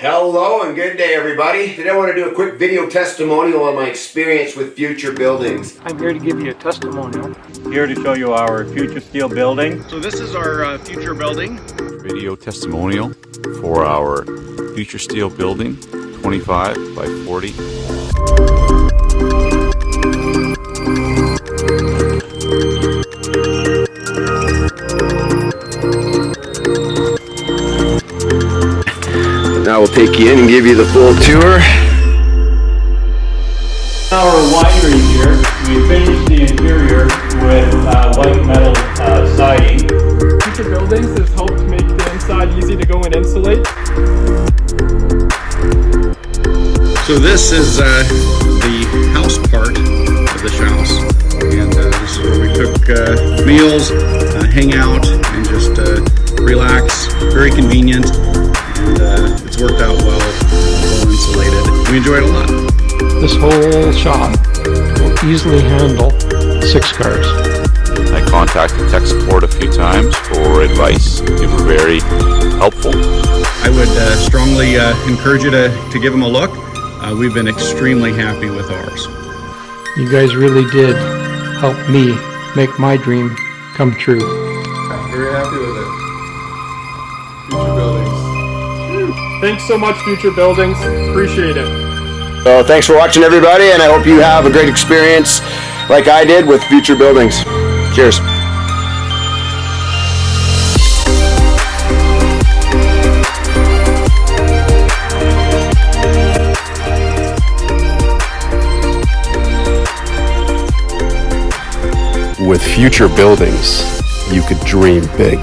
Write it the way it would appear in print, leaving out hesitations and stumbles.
Hello and good day, everybody. Today I want to do a quick video testimonial on my experience with Future Buildings. I'm here to give you a testimonial. Here to show you our future steel building. So this is our future building. Video testimonial for our future steel building, 25 by 40. Now we'll take you in and give you the full tour. Our winery here, we finished the interior with white metal siding. Future Buildings has helped make the inside easy to go and insulate. So this is the house part of this house, and this is where we cook meals, hang out, and just relax. Very convenient, and it's worked out well insulated. We enjoy it a lot. This whole shop will easily handle 6 cars. I contacted tech support a few times for advice. They were very helpful. I would strongly encourage you to give them a look. We've been extremely happy with ours. You guys really did help me make my dream come true. Very happy with it. Future Buildings. Thanks so much, Future Buildings. Appreciate it. So thanks for watching, everybody, and I hope you have a great experience like I did with Future Buildings. Cheers. With Future Buildings, you could dream big.